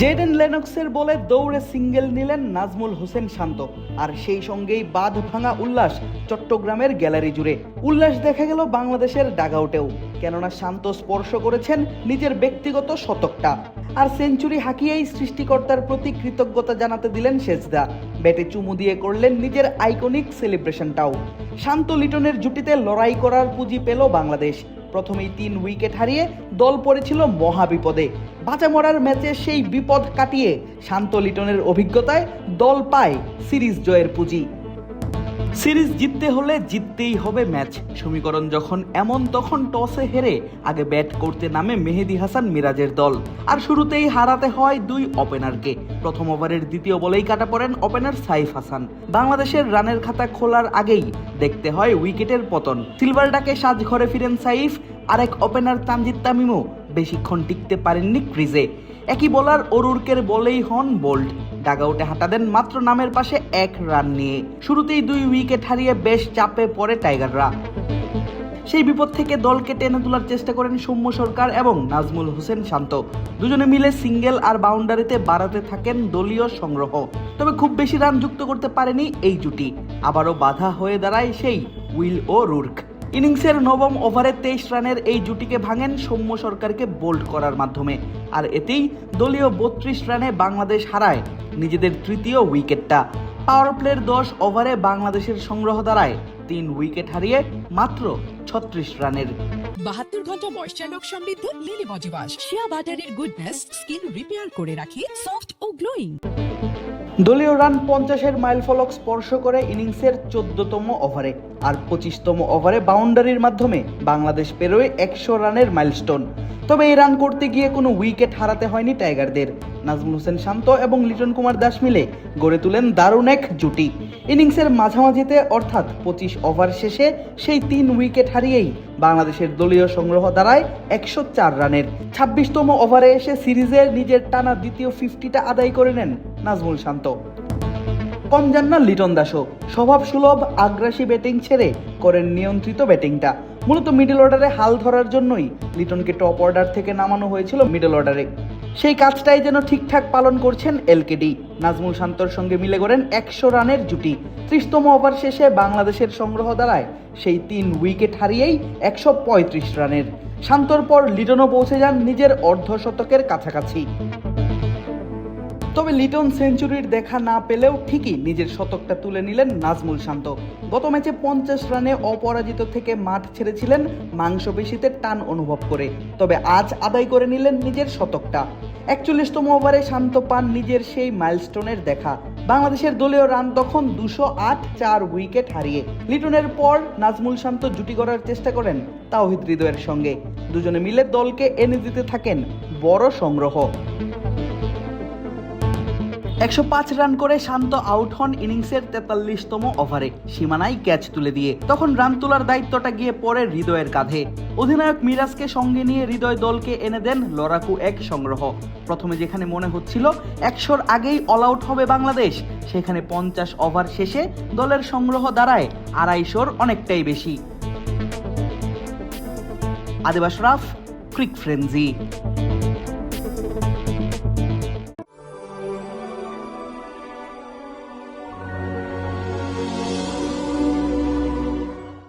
Zn লেনক্সের বলে দৌড়ে single নিলেন নাজমুল হোসেন শান্ত, আর সেই সঙ্গেই বাঁধ ভাঙা উল্লাস চট্টগ্রামের গ্যালারি জুড়ে। উল্লাস দেখা গেল বাংলাদেশের ডাগআউটেও, কেননা শান্ত স্পর্শ করেছেন নিজের ব্যক্তিগত শতকটা, আর সেঞ্চুরি হাঁকিয়েই সৃষ্টিকর্তার প্রতি কৃতজ্ঞতা জানাতে দিলেন সেজদা। ব্যাটে চুমু দিয়ে করলেন নিজের আইকনিক সেলিব্রেশনটাও। শান্ত লিটনের জুটিতে লড়াই করার পুঁজি পেল বাংলাদেশ। প্রথমেই 3 উইকেট হারিয়ে দল পড়েছিল মহাবিপদে। বাঁচা মরার ম্যাচে সেই বিপদ কাটিয়ে শান্ত লিটনের অভিজ্ঞতায় দল পায় সিরিজ জয়ের পুঁজি। সিরিজ জিততে হলে জিততেই হবে ম্যাচ সমীকরণ যখন এমন, তখন টসে হেরে আগে ব্যাট করতে নামে মেহেদী হাসান মিরাজের দল, আর শুরুতেই হারাতে হয় 2 ওপেনারকে। প্রথম ওভারের দ্বিতীয় বলেই কাটা পড়েন ওপেনার সাইফ হাসান। বাংলাদেশের রানের খাতা খোলার আগেই দেখতে হয় উইকেটের পতন। সিলভার ডাকে সাজঘরে ফিরেন সাইফ, আরেক ওপেনার তানজিদ তামিমও বেশিক্ষণ টিকতে পারেননি ক্রিজে। একই বোলার অরুরকের বলেই হন বোল্ড। ডাগআউটে হাঁটা দেন মাত্র নামের পাশে 1 রান নিয়ে। শুরুতেই 2 উইকেট হারিয়ে বেশ চাপে পড়ে টাইগাররা। সেই বিপদ থেকে দলকে টেনে তোলার চেষ্টা করেন সৌম্য সরকার এবং নাজমুল হোসেন শান্ত। দুজনে মিলে সিঙ্গেল আর বাউন্ডারিতে বাড়াতে থাকেন দলীয় সংগ্রহ। তবে খুব বেশি রান যুক্ত করতে পারেনি এই জুটি। আবারও বাধা হয়ে দাঁড়ায় সেই উইল ও রুর্ক। ইনিংসের 9ম ওভারে 23 রানের এই জুটিকে ভাঙেন সৌম্য সরকারকে বোল্ড করার মাধ্যমে, আর এতেই দলীয় 32 রানে বাংলাদেশ হারায় নিজেদের তৃতীয় উইকেটটা। পাওয়ার প্লের 10 ওভারে বাংলাদেশের সংগ্রহ দাঁড়ায় 3 উইকেট হারিয়ে মাত্র 36 রানের। 72 ঘন্টা ময়েশ্চার লক সমৃদ্ধ লিলি বডি ওয়াশ, শিয়া বাটারের গুডনেস স্কিন রিপেয়ার করে রাখে সফট ও গ্লোয়িং। দলীয় রান 50-এর মাইলফলক স্পর্শ করে ইনিংসের 14তম ওভারে, আর 25তম ওভারে বাউন্ডারির মাধ্যমে বাংলাদেশ পেরোয় 100 রানের মাইলস্টোন। তবে এই রান করতে গিয়ে কোনো উইকেট হারাতে হয়নি টাইগারদের। নাজমুল হোসেন শান্ত এবং লিটন কুমার দাস মিলে গড়ে তুলেন দারুণ এক জুটি। ইনিংসের মাঝামাঝিতে অর্থাৎ 25 ওভার শেষে সেই 3 উইকেট হারিয়েই বাংলাদেশের দলীয় সংগ্রহ দাঁড়ায় 104 রানের। 26তম ওভারে এসে সিরিজের নিজের টানা দ্বিতীয় 50টা আদায় করে নেন নাজমুল শান্ত। কম যান না লিটন দাসও। স্বভাব সুলভ আগ্রাসী ব্যাটিং ছেড়ে করেন নিয়ন্ত্রিত ব্যাটিংটা। মূলত মিডল অর্ডারে হাল ধরার জন্যই লিটনকে টপ অর্ডার থেকে নামানো হয়েছিল মিডল অর্ডারে। সেই কাজটাই যেন ঠিকঠাক পালন করছেন এলকেডি। নাজমুল শান্তর সঙ্গে মিলে গড়েন 100 রানের জুটি। 30তম ওভার শেষে বাংলাদেশের সংগ্রহ দাঁড়ায় সেই 3 উইকেট হারিয়েই 135 রানের। শান্তর পর লিটনও পৌঁছে যান নিজের অর্ধশতকের কাছাকাছি। তবে লিটন সেঞ্চুরির দেখা না পেলেও ঠিকই নিজের শতকটা তুলে নিলেন নাজমুল শান্ত। গত ম্যাচে 50 রানে অপরাজিত থেকে মাঠ ছেড়েছিলেন মাংসপেশিতে টান অনুভব করে, তবে আজ আদায় করে নিলেন নিজের শতকটা। 41তম ওভারে শান্ত পান নিজের সেই মাইলস্টোনের দেখা। বাংলাদেশের দলীয় রান তখন 208, 4 উইকেট হারিয়ে। লিটনের পর নাজমুল শান্ত জুটি গড়ার চেষ্টা করেন তাওহিদ হৃদয়ের সঙ্গে। দুজনে মিলে দলকে এনে দিতে থাকেন বড় সংগ্রহ। 105 রান করে শান্ত আউট হন ইনিংসের 43তম ওভারে সীমানায় ক্যাচ তুলে দিয়ে। তখন রান তোলার দায়িত্বটা গিয়ে পড়ে হৃদয়ের কাঁধে। অধিনায়ক মিরাজকে সঙ্গে নিয়ে হৃদয় দলকে এনে দেন লড়াকু এক সংগ্রহ। প্রথমে যেখানে মনে হচ্ছিল 100-র আগেই অল আউট হবে বাংলাদেশ, সেখানে 50 ওভার শেষে দলের সংগ্রহ দাঁড়ায় 250-র অনেকটাই বেশি। আদিব আশরাফ, ক্রিক ফ্রেন্জি।